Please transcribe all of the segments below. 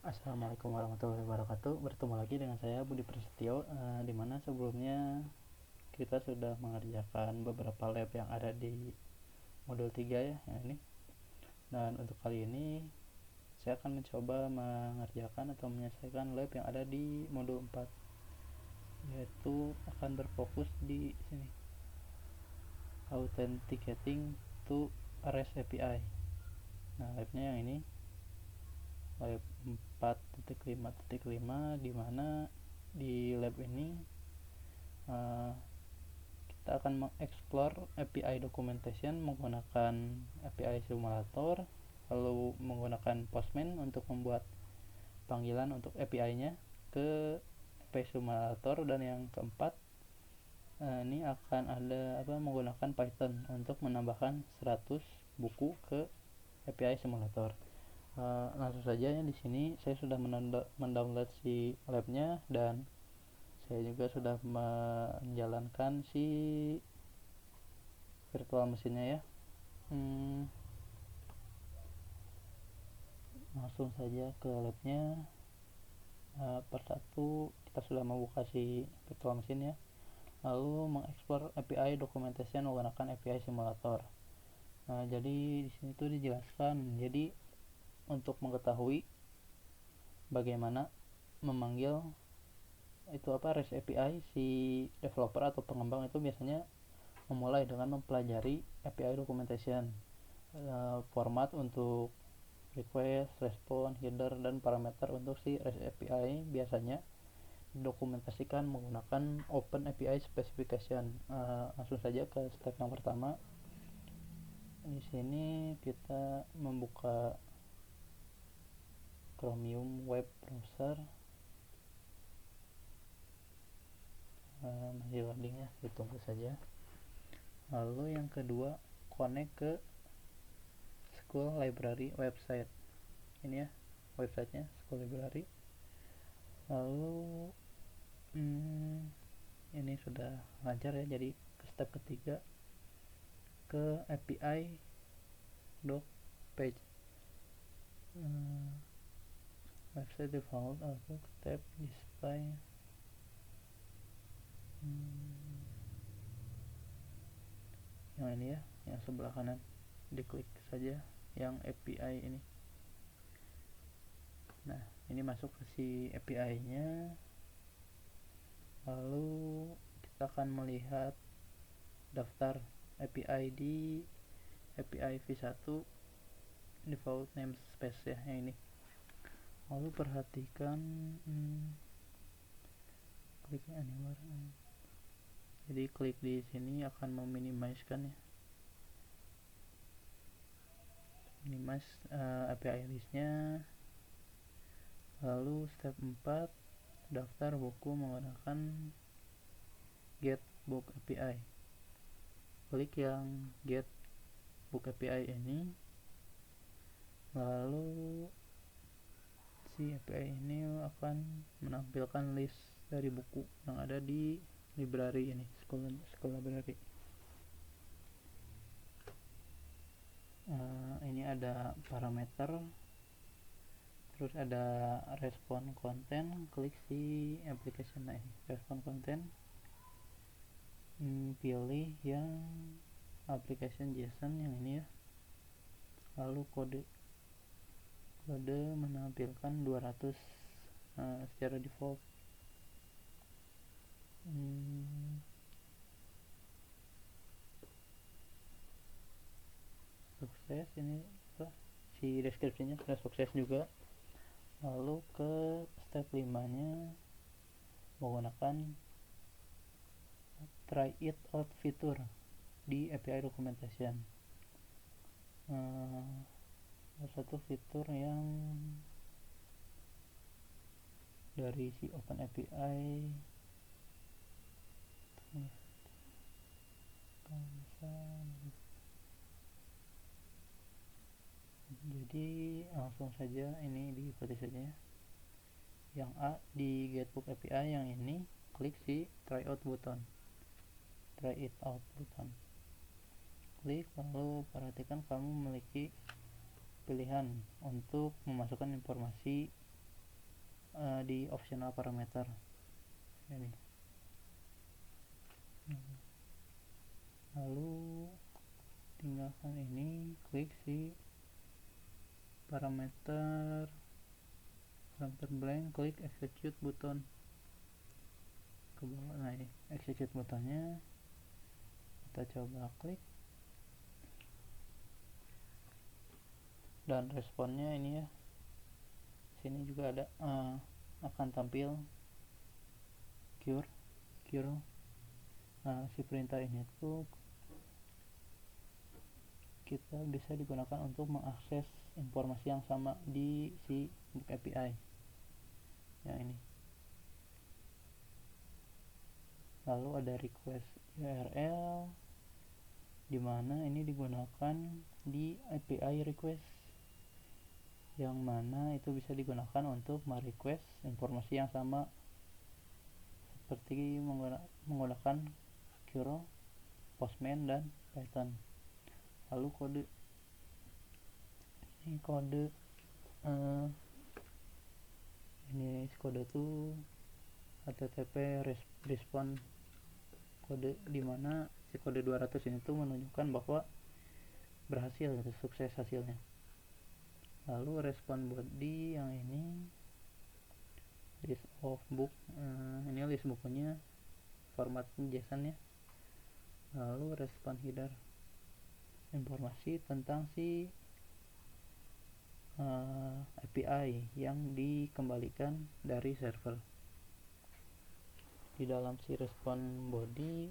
Assalamualaikum warahmatullahi wabarakatuh. Bertemu lagi dengan saya Budi Prasetyo, di mana sebelumnya kita sudah mengerjakan beberapa lab yang ada di modul 3 ya, ini. Dan untuk kali ini saya akan mencoba mengerjakan atau menyelesaikan lab yang ada di modul 4, yaitu akan berfokus di sini, authenticating to REST API. Nah, labnya yang ini, lab 4.5.5, di mana di lab ini kita akan mengeksplor API documentation menggunakan API simulator, lalu menggunakan Postman untuk membuat panggilan untuk API-nya ke API simulator, dan yang keempat ini akan ada menggunakan Python untuk menambahkan 100 buku ke API simulator. Langsung saja ya, di sini saya sudah mendownload si labnya, dan saya juga sudah menjalankan si virtual mesinnya ya. Langsung saja ke labnya. Persatu kita sudah membuka si virtual mesin ya, lalu mengeksplor API documentation menggunakan API simulator. Jadi di sini tuh dijelaskan, jadi untuk mengetahui bagaimana memanggil REST API, si developer atau pengembang itu biasanya memulai dengan mempelajari API documentation, format untuk request, respon, header, dan parameter untuk si REST API biasanya didokumentasikan menggunakan Open API Specification. Langsung saja ke step yang pertama. Di sini kita membuka Chromium web browser. Masih loading ya, ditunggu saja. Lalu yang kedua, connect ke School Library website. Ini ya websitenya, School Library. Lalu ini sudah lancar ya, jadi ke step ketiga, ke API doc page. Website default outlook tab display. Yang ini ya, yang sebelah kanan, diklik saja yang API ini. Nah, ini masuk ke si API nya. Lalu kita akan melihat daftar API di API v1 default namespace ya, yang ini. Lalu perhatikan klik anywhere. Jadi klik di sini akan meminimizekan ya, minimize API listnya. Lalu step 4, daftar buku menggunakan get book API. Klik yang get book API ini, lalu si API ini akan menampilkan list dari buku yang ada di library ini, school library. Ini ada parameter, terus ada respon konten. Klik si application ini, respon konten, pilih yang application JSON yang ini ya. Lalu kode menampilkan 200 secara default. Sukses ini si deskripsinya sudah sukses juga. Lalu ke step 5 nya, menggunakan try it out fitur di API documentation. Satu fitur yang dari si Open API jadi langsung saja ini diikuti saja ya. Yang A di Getbook API, yang ini klik si try it out button, klik, lalu perhatikan kamu memiliki pilihan untuk memasukkan informasi di optional parameter ini. Lalu tinggalkan ini, klik si parameter blank, klik execute button ke bawah. Nah ini execute buttonnya, kita coba klik dan responnya ini ya, sini juga ada akan tampil cure. Nah si perintah ini tuh kita bisa digunakan untuk mengakses informasi yang sama di si book API yang ini. Lalu ada request URL, dimana ini digunakan di API request, yang mana itu bisa digunakan untuk merequest informasi yang sama seperti menggunakan Curo, Postman, dan Python. Lalu kode ini kode tuh HTTP respond kode, dimana si kode 200 ini tuh menunjukkan bahwa berhasil, sukses hasilnya. Lalu respon body yang ini list of book, ini list bukunya, formatnya JSON ya. Lalu respon header, informasi tentang si API yang dikembalikan dari server. Di dalam si respon body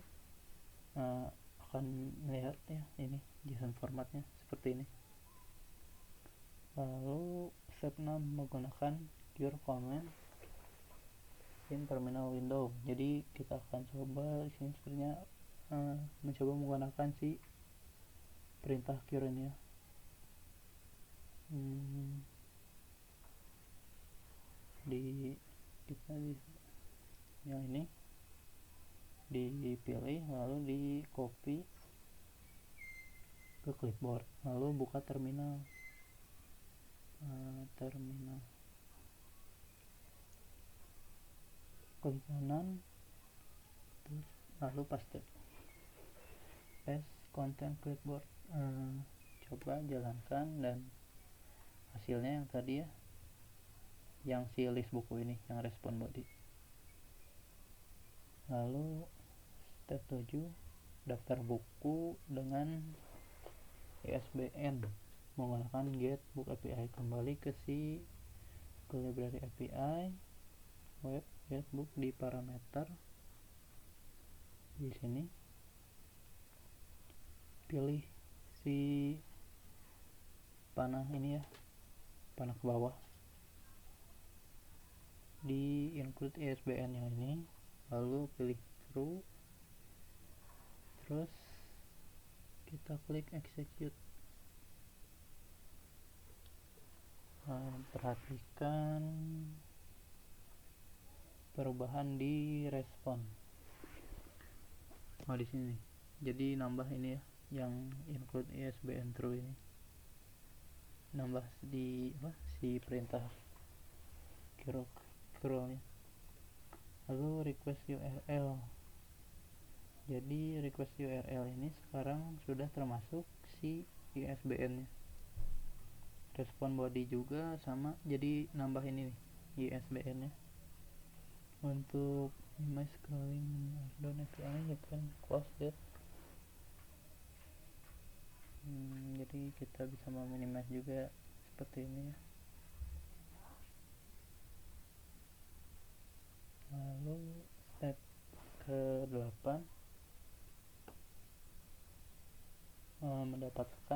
akan melihat ya ini JSON formatnya seperti ini. Lalu step 6 menggunakan cure command in terminal window. Jadi kita akan coba di sini sebenarnya mencoba menggunakan si perintah cure ini ya. Kita yang ini dipilih, lalu di copy ke clipboard, lalu buka terminal. Klik kanan, terus lalu paste content clipboard. Coba jalankan dan hasilnya yang tadi ya, yang si list buku ini, yang respon body. Lalu step 7 daftar buku dengan ISBN menggunakan get book API. Kembali ke library API web get book di parameter, di sini pilih si panah ini ya, panah ke bawah, di include ISBN yang ini, lalu pilih true, terus kita klik execute. Perhatikan perubahan di respon. Di sini jadi nambah ini ya, yang include ISBN true ini nambah di si perintah curl nya. Lalu request URL, jadi request URL ini sekarang sudah termasuk si ISBN nya. Respon body juga sama, jadi nambah ini nih ISBN nya. Untuk image scrolling dan API you can close that. Jadi kita bisa meminimize juga seperti ini ya. Lalu step ke-8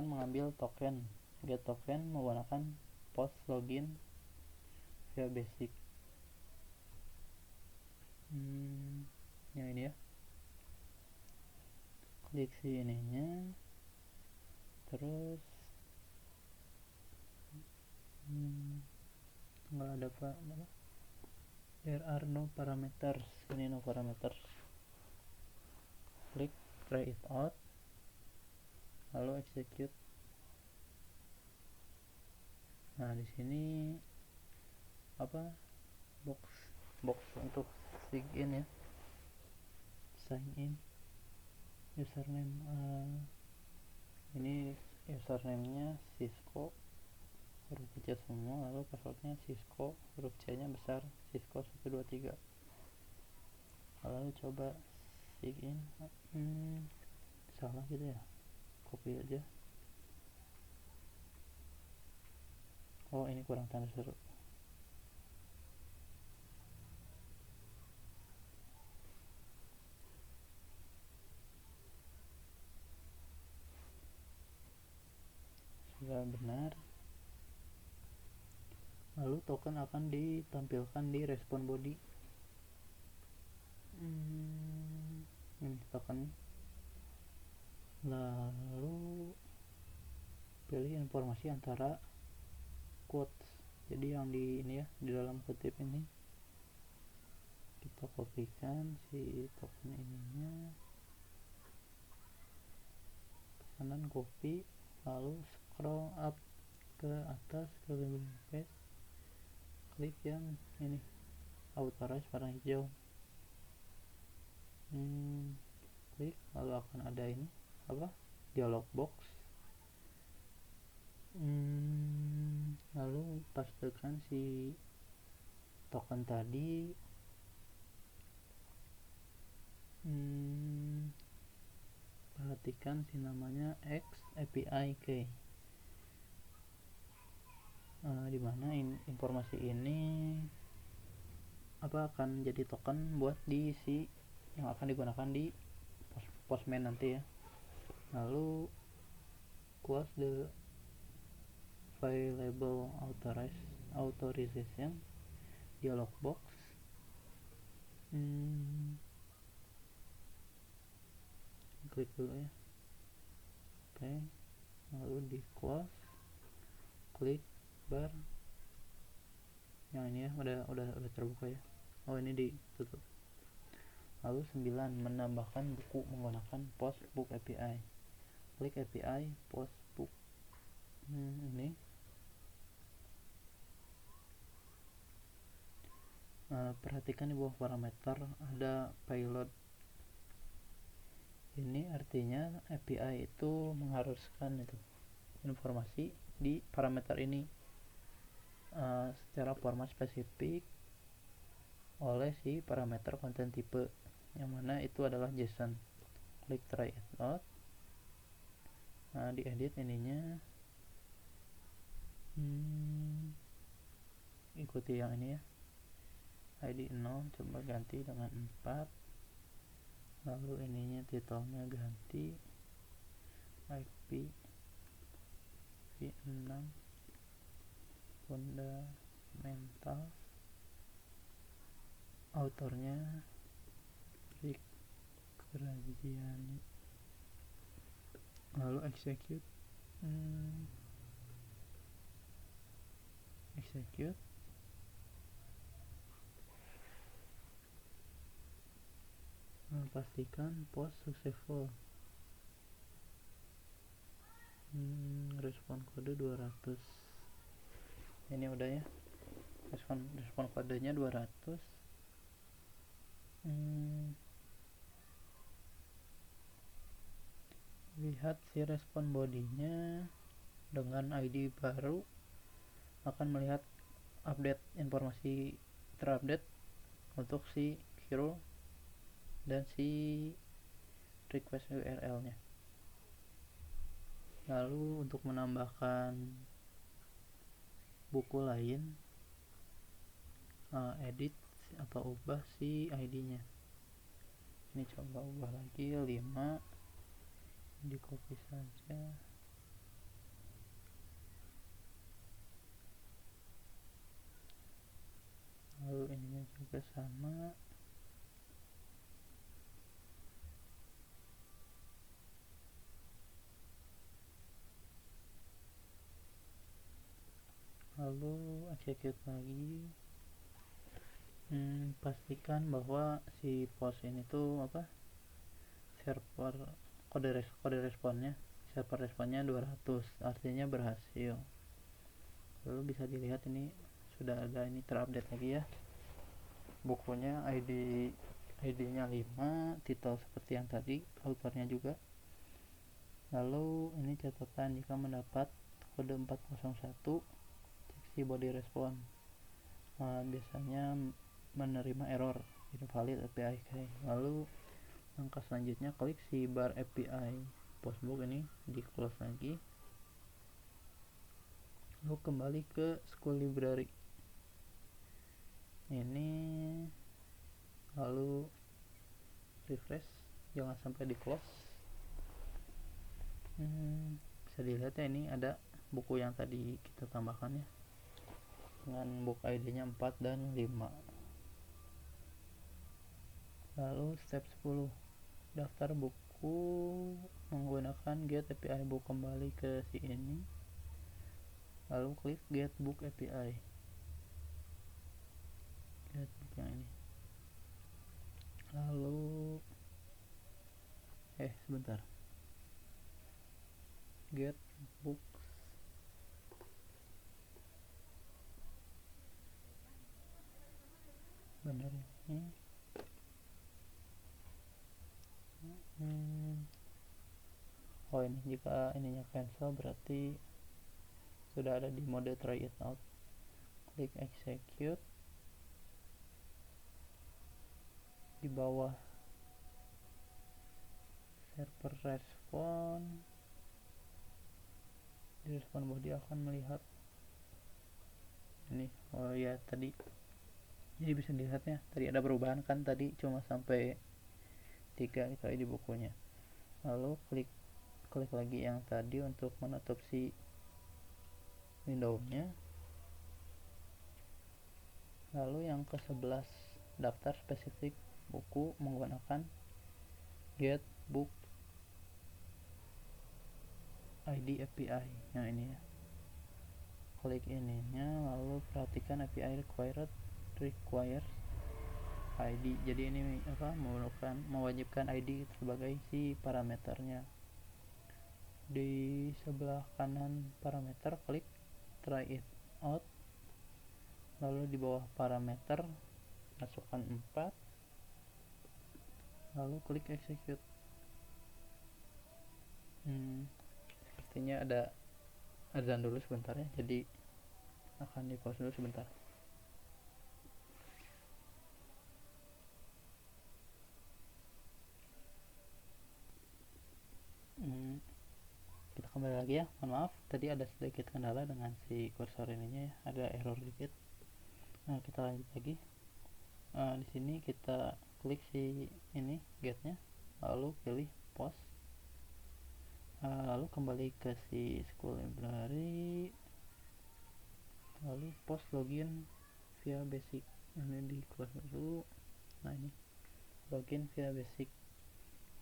mengambil token, get token menggunakan post login via basic. Yang ini ya, klik si ininya, terus nggak ada there are no parameters, ini no parameters, klik try it out, lalu execute. Nah di sini box box untuk sign in ya, sign in username. Ini username-nya Cisco huruf kecil semua, lalu passwordnya Cisco huruf C nya besar, Cisco 123. Lalu coba sign in. Salah gitu ya, copy aja. Oh, ini kurang tanda seru. Sudah benar. Lalu token akan ditampilkan di respon body. Ini token. Lalu pilih informasi antara quotes. Jadi yang di ini ya, di dalam kutip ini kita kopikan si token ininya ke kanan, copy, lalu scroll up ke atas ke label page, klik yang ini authorize warna hijau, klik, lalu akan ada ini apa, dialog box. Lalu pastekan si token tadi. Perhatikan si namanya X API key, dimana informasi ini apa akan jadi token buat di si yang akan digunakan di postman nanti ya. Lalu close the available authorization dialog box. Klik dulu ya. Oke, lalu di close, klik bar yang ini ya, udah terbuka ya. Oh, ini ditutup. Lalu 9, menambahkan buku menggunakan Postbook API. Klik API Postbook. Ini perhatikan di bawah parameter ada payload. Ini artinya API itu mengharuskan itu informasi di parameter ini secara format spesifik oleh si parameter konten tipe, yang mana itu adalah JSON. Klik try it out. Diedit ininya, ikuti yang ini ya, ID 0 coba ganti dengan 4, lalu ininya titelnya ganti IP v6 fundamental, autornya Rick Rajiani, lalu execute. Pastikan post successful. Respon kode 200. Ini udah ya, respon kodenya 200. Lihat si respon bodinya dengan ID baru akan melihat update informasi terupdate untuk si hero dan si request URL nya. Lalu untuk menambahkan buku lain, edit atau ubah si ID nya. Ini coba ubah lagi 5, di copy saja. Lalu ininya juga sama. Lalu execute lagi. Pastikan bahwa si post ini tuh apa, server kode responnya, server responnya 200, artinya berhasil. Lalu bisa dilihat ini sudah ada ini terupdate lagi ya. bukunya ID-nya 5, titel seperti yang tadi, autornya juga. Lalu ini catatan jika mendapat kode 401 cek si body response. Biasanya menerima error invalid API key. Lalu langkah selanjutnya klik si bar API Postbook ini, di close lagi, lalu kembali ke school library ini, lalu refresh, jangan sampai di close. Bisa dilihat ya, ini ada buku yang tadi kita tambahkan ya, dengan book ID nya 4 dan 5. Lalu step 10, daftar buku menggunakan get API book, kembali ke si ini, lalu klik get book API, get book yang ini, lalu sebentar, get book, benar ini. Ini jika ininya cancel berarti sudah ada di mode try it out. Klik execute, di bawah server respon, di respon body akan melihat ini. Tadi jadi bisa dilihatnya tadi ada perubahan kan, tadi cuma sampai 3 itu ID bukunya. Lalu klik lagi yang tadi untuk menutup si window-nya. Lalu yang ke-11, daftar spesifik buku menggunakan get book ID API yang ini ya. Klik ininya, lalu perhatikan API requires ID. Jadi ini mewajibkan ID sebagai si parameternya. Di sebelah kanan parameter klik try it out, lalu di bawah parameter masukkan 4, lalu klik execute. Sepertinya ada azan dulu sebentar ya, jadi akan di pause dulu sebentar. Kita kembali lagi ya, mohon maaf tadi ada sedikit kendala dengan si kursor ininya ya, ada error dikit. Kita lanjut lagi. Di sini kita klik si ini getnya, lalu pilih post, lalu kembali ke si school library, lalu post login via basic. Ini di close dulu. Ini login via basic.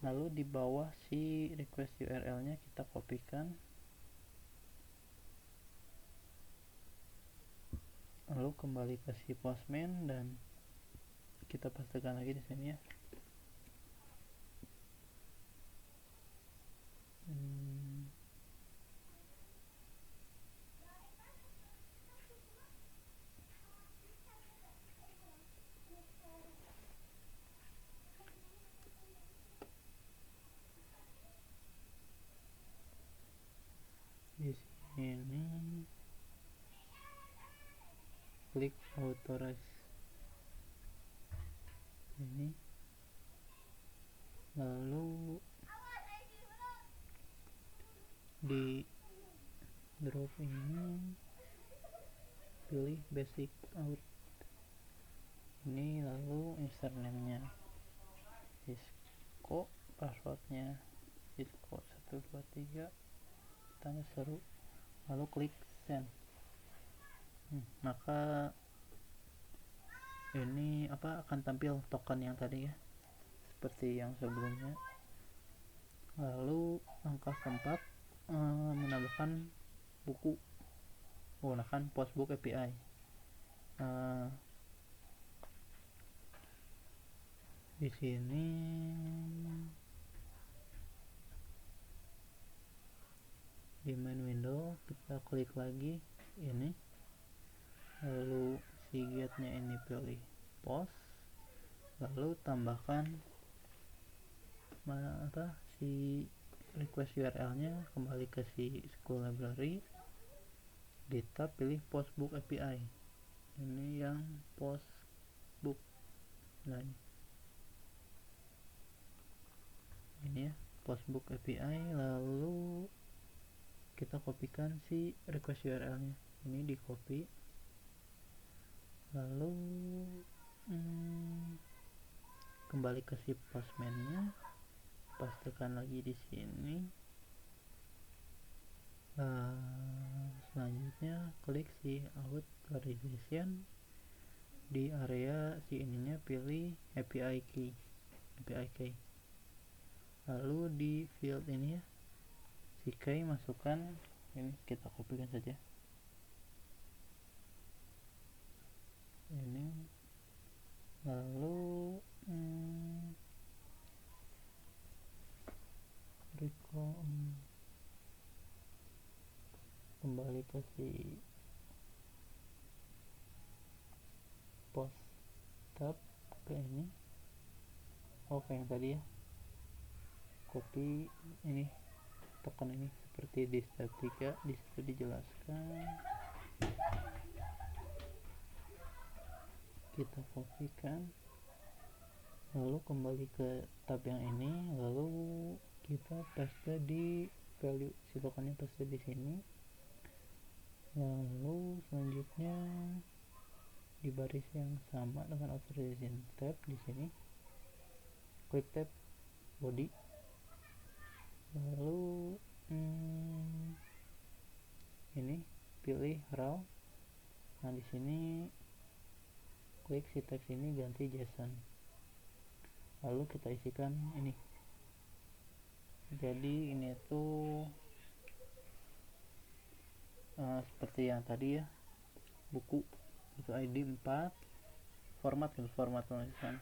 Lalu di bawah si request URL nya kita kopikan, lalu kembali ke si postman dan kita pastikan lagi di sini ya. Di sini klik authorize ini, lalu di drop ini pilih basic out ini, lalu username-nya Cisco, passwordnya Cisco 123 tanya seru, lalu klik send. Maka ini akan tampil token yang tadi ya, seperti yang sebelumnya. Lalu langkah keempat, menambahkan buku menggunakan Postbook API. Di sini di main window kita klik lagi ini, lalu si getnya ini pilih post, lalu tambahkan si request URL nya, kembali ke si school library, di tab pilih postbook API. Ini yang postbook, nah ini ya postbook API. Lalu kita kopikan si request URL nya, ini di copy, lalu kembali ke si postman nya, pastikan lagi di sini. Selanjutnya klik si authorization, di area si ininya pilih API key, lalu di field ini ya si key masukkan, ini kita kopikan saja ini, lalu kembali ke si post tab, ke ini, oke yang tadi ya, copy ini, tekan ini seperti di step 3, di situ dijelaskan, kita kopikan, lalu kembali ke tab yang ini, lalu kita paste di value, si tokennya paste di sini. Lalu selanjutnya di baris yang sama dengan authorization tab, di sini klik tab body, lalu ini pilih raw. Nah di sini klik si teks ini, ganti JSON, lalu kita isikan ini. Jadi ini tuh seperti yang tadi ya, buku itu ID 4, format tulisan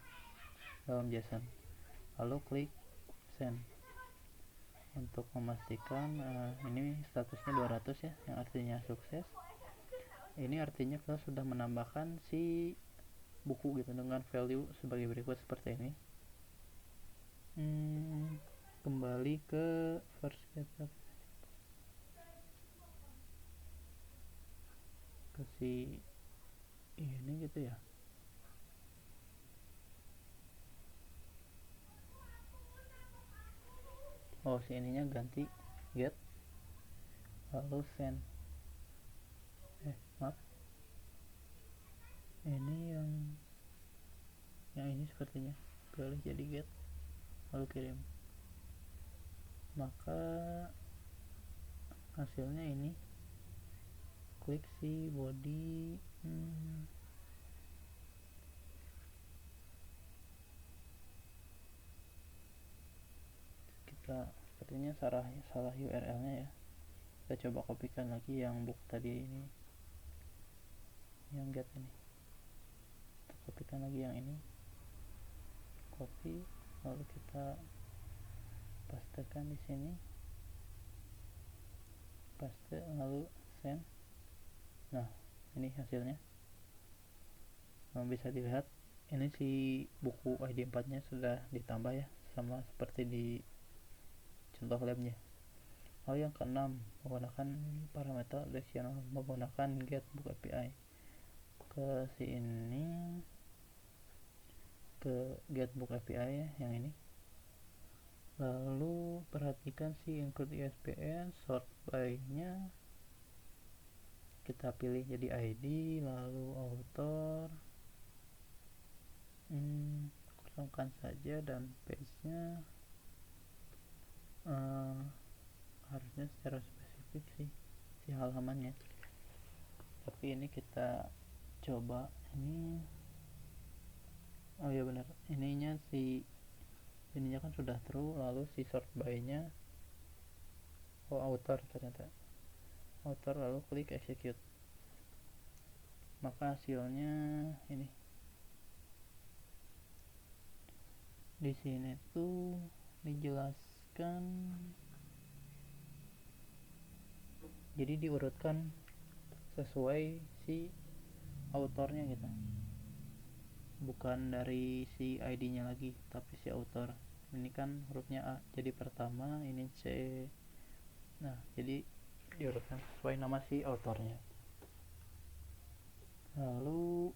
dalam JSON, lalu klik send untuk memastikan ini statusnya 200 ya, yang artinya sukses. Ini artinya kita sudah menambahkan si buku gitu dengan value sebagai berikut seperti ini. Kembali ke first get ke si ini gitu ya. Oh si ininya ganti get, lalu send. Maaf, ini yang ini sepertinya pilih jadi get, lalu kirim, maka hasilnya ini. Klik si body, kita sepertinya salah URL nya ya, kita coba kopikan lagi yang book tadi ini, yang get ini, kita kopikan lagi yang ini, copy, lalu kita pastekan di sini, paste, lalu send. Nah ini hasilnya, bisa dilihat ini si buku ID 4 nya sudah ditambah ya, sama seperti di contoh labnya. Lalu yang keenam, menggunakan parameter additional, menggunakan get book API, ke si ini, ke get book API ya, yang ini. Lalu perhatikan si include ISBN, sort by nya kita pilih jadi ID, lalu author kosongkan saja, dan page nya harusnya secara spesifik sih si halamannya, tapi ini kita coba ini. Oh ya benar, ininya kan sudah true, lalu si sort by nya author, ternyata author, lalu klik execute, maka hasilnya ini. Di sini tuh dijelaskan, jadi diurutkan sesuai si autornya gitu. bukan dari si ID-nya lagi tapi si author. Ini kan hurufnya A jadi pertama, ini C. Nah jadi diurutkan sesuai nama si autornya. Lalu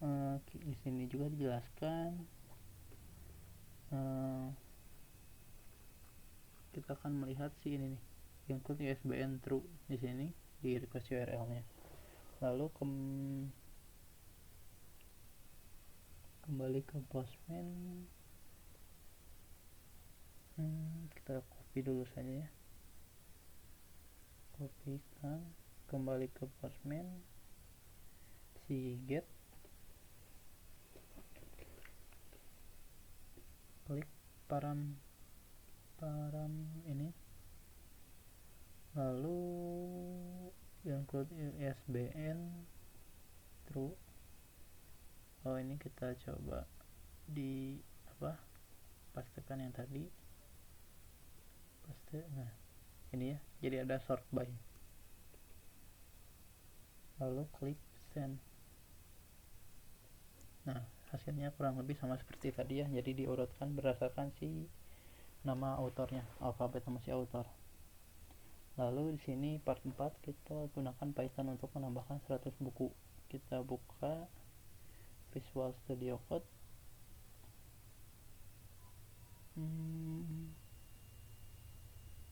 di sini juga dijelaskan kita akan melihat si ini nih, include ISBN true di sini di request URL-nya. Lalu kembali ke Postman, kita copy dulu saja ya, kopikan, kembali ke Postman, si get, klik param ini, lalu include ISBN true. Ini kita coba di pastekan yang tadi, paste. Nah ini ya, jadi ada sort by, lalu klik send. Nah hasilnya kurang lebih sama seperti tadi ya, jadi diurutkan berdasarkan si nama autornya, alfabet nama si autor. Lalu di sini part 4 kita gunakan Python untuk menambahkan 100 buku. Kita buka Visual Studio Code,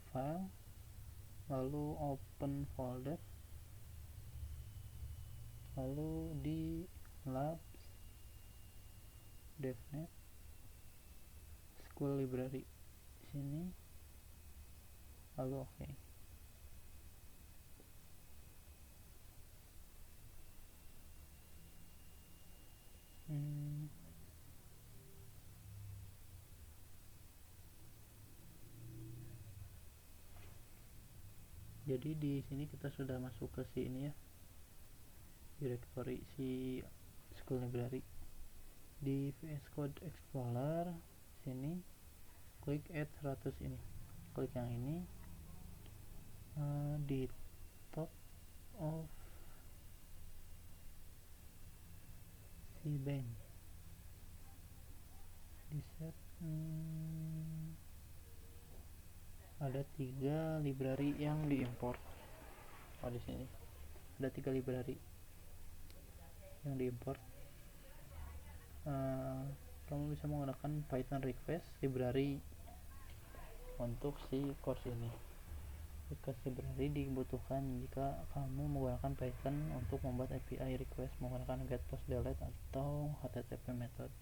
file, lalu open folder, lalu di labs, devnet, school library di sini, lalu oke. Jadi di sini kita sudah masuk ke si ini ya, directory si school library. Di VS Code Explorer sini klik add 100 ini, klik yang ini, di top of si bank di set, ada 3 library yang diimport. Di sini ada 3 library yang diimport. Kamu bisa menggunakan Python request library untuk si course ini. Request library dibutuhkan jika kamu menggunakan Python untuk membuat API request menggunakan get, post, delete atau HTTP method.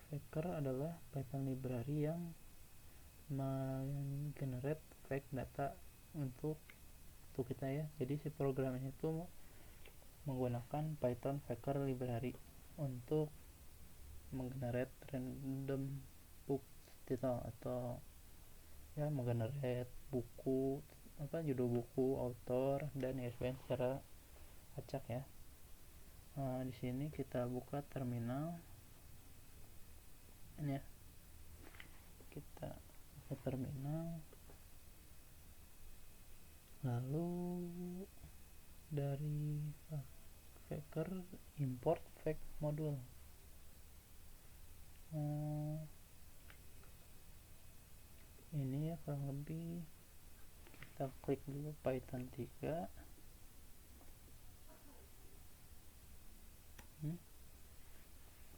Faker adalah Python library yang generate fake data untuk kita ya. Jadi si program ini tuh menggunakan Python Faker library untuk menggenerate random book title atau ya menggenerate buku, judul buku, author dan ISBN secara acak ya. Di sini kita buka terminal ini ya, kita buka terminal, lalu dari Faker import fake module. Ini ya kurang lebih, kita klik dulu Python 3,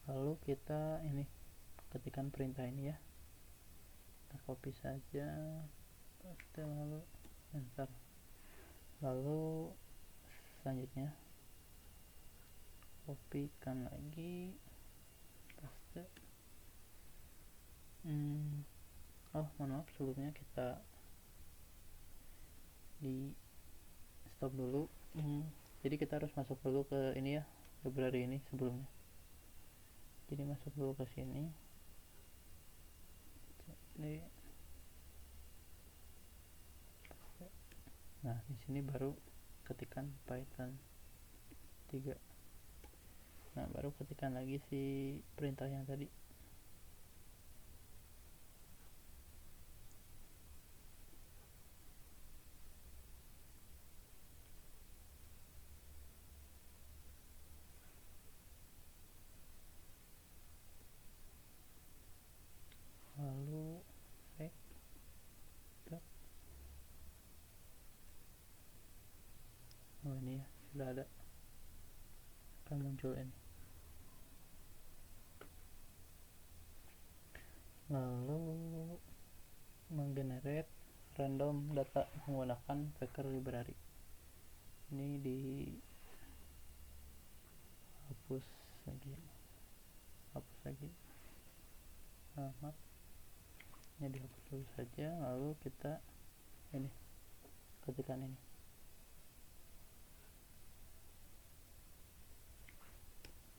lalu kita ini ketikkan perintah ini ya, kita copy saja, paste, lalu enter. Lalu selanjutnya kopikan lagi, paste. Mohon maaf, sebelumnya kita di stop dulu. Jadi kita harus masuk dulu ke ini ya, library ini sebelumnya. Jadi masuk dulu ke sini. Nah di sini baru ketikkan Python 3. Nah baru ketikkan lagi si perintah yang tadi. sudah ada, akan muncul ini. Lalu menggenerate random data menggunakan Packer library. Ini dihapus lagi. Maaf, ini dihapus dulu saja. Lalu kita ini ketikkan ini.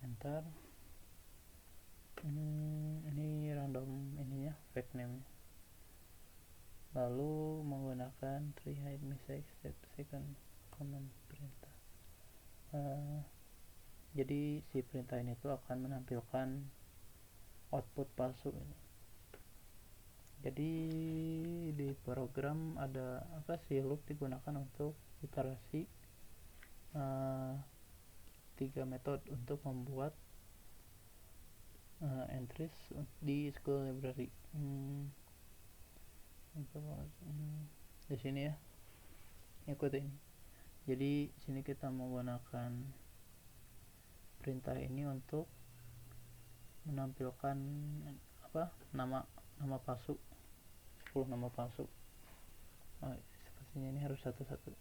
Enter. Ini random ininya, fake name-nya. Lalu menggunakan three hide message step second command perintah. Jadi si perintah ini tuh akan menampilkan output palsu. Jadi di program ada loop digunakan untuk iterasi 3 metode untuk membuat entries di school library. Di sini ya, ikut ini. Jadi sini kita menggunakan perintah ini untuk menampilkan nama palsu, 10 nama palsu. Sepertinya ini harus satu-satu.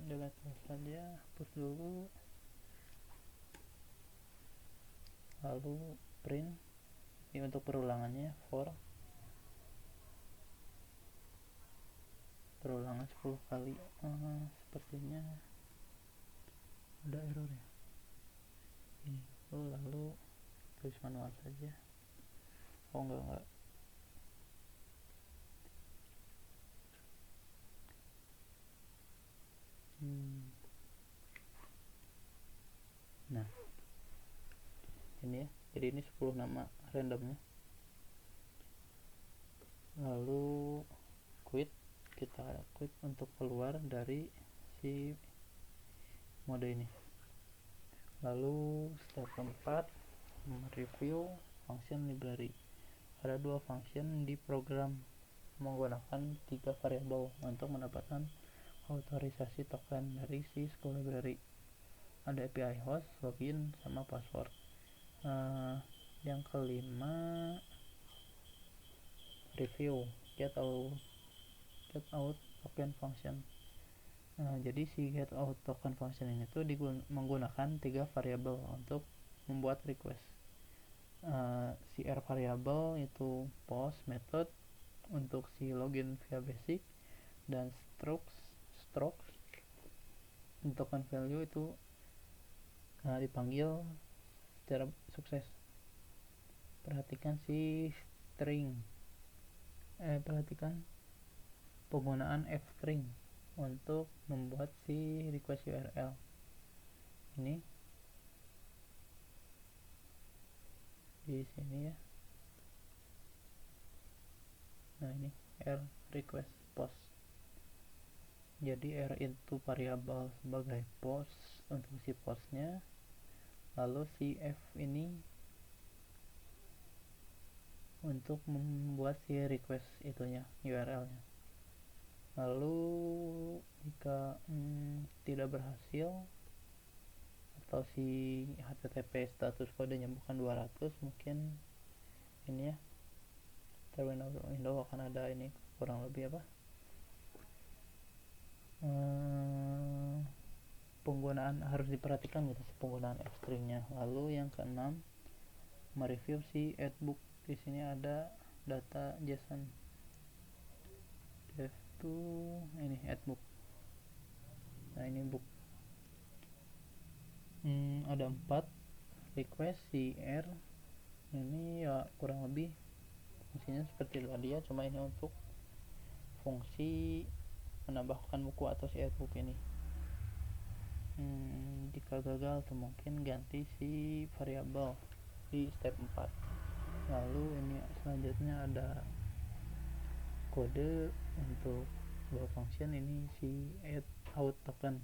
Delete saja, hapus dulu. Lalu print. Ini untuk perulangannya for perulangan 10 kali. Sepertinya ada error ya ini. Lalu tulis manual saja. Enggak. Nah ini ya, jadi ini 10 nama randomnya. Lalu kita quit untuk keluar dari si mode ini. Lalu step keempat, mereview function library. Ada 2 function di program menggunakan 3 variabel untuk mendapatkan otorisasi token dari si school library. Ada API host, login, sama password. Yang kelima, review get out token function. Jadi si get out token function ini tuh menggunakan 3 variabel untuk membuat request. Si R variable itu post method untuk si login via basic, dan strokes token value itu dipanggil secara sukses. Perhatikan si string, perhatikan penggunaan f-string untuk membuat si request URL ini di sini ya. Nah ini R request post. Jadi R itu variabel sebagai post untuk si postnya, lalu si F ini untuk membuat si request itunya, URL-nya. Lalu jika tidak berhasil atau si HTTP status kodenya bukan 200, mungkin ini ya, terminal window akan ada ini kurang lebih penggunaan harus diperhatikan gitu, penggunaan f-stringnya. Lalu yang keenam, mereview si addbook. Di sini ada data JSON dev to ini addbook. Nah ini book. Ada 4 request si R ini ya, kurang lebih fungsinya seperti tadi ya, cuma ini untuk fungsi menambahkan buku atau si addbook ini. Jika gagal atau mungkin ganti si variabel di step 4. Lalu ini selanjutnya ada kode untuk sebuah function, ini si add out token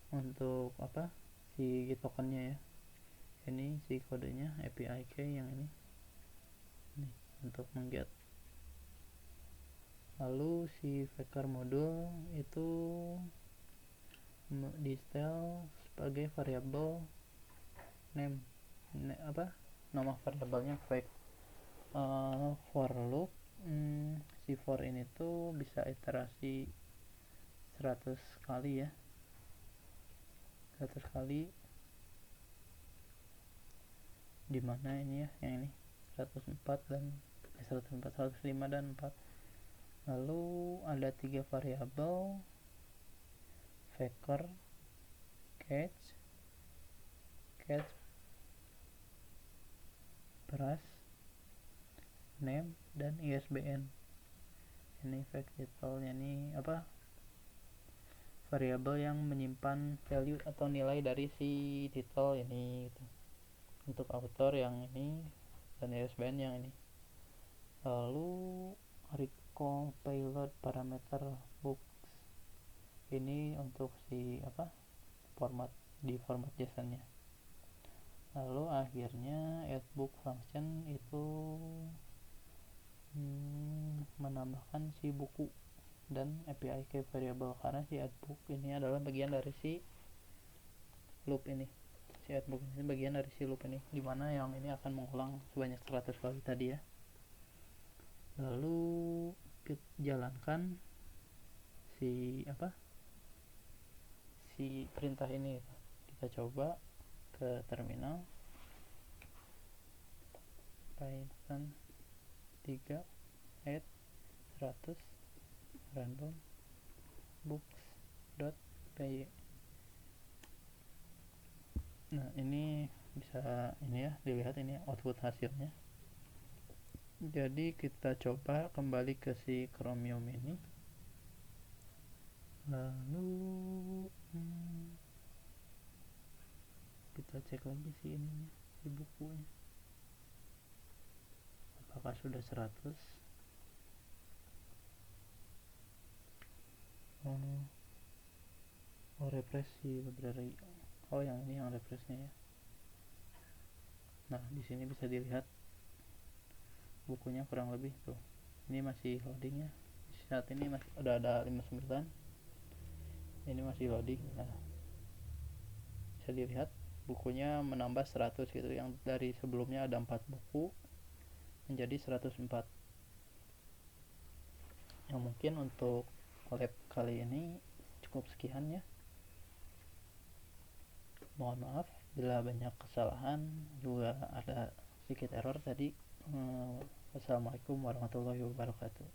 untuk si tokennya ya. Ini si kodenya API key yang ini untuk mengget. Lalu si vector modul itu di setel sebagai variabel name, nama variabelnya void. For loop si for ini tuh bisa iterasi 100 kali ya, 100 kali, dimana ini ya, yang ini 104 dan 104, 105 dan 4. Lalu ada 3 variabel, vector, catch, brush, name, dan ISBN. Ini fact titelnya ini variabel yang menyimpan value atau nilai dari si title ini gitu. Untuk author yang ini dan ISBN yang ini. Lalu recall payload parameter books ini untuk si format JSON-nya. Lalu akhirnya addBook function itu menambahkan si buku dan API key variable, karena si addBook ini adalah bagian dari si loop ini. Si addBook ini bagian dari si loop ini, dimana yang ini akan mengulang sebanyak 100 kali tadi ya. Lalu kita jalankan si perintah ini. Kita coba ke terminal Python 3 add 100 random books.py. Nah ini bisa ini ya, dilihat ini output hasilnya. Jadi kita coba kembali ke si Chromium ini, lalu kita cek lagi si ininya, si bukunya apakah sudah 100. Refresh si library. Yang ini yang refreshnya ya. Nah di sini bisa dilihat bukunya kurang lebih tuh. Ini masih loading ya. Saat ini masih ada 59. Ini masih loading. Nah bisa dilihat bukunya menambah 100 gitu, yang dari sebelumnya ada 4 buku menjadi 104. Yang mungkin untuk lab kali ini cukup sekian ya. Mohon maaf bila banyak kesalahan, juga ada sedikit error tadi. Wassalamualaikum warahmatullahi wabarakatuh.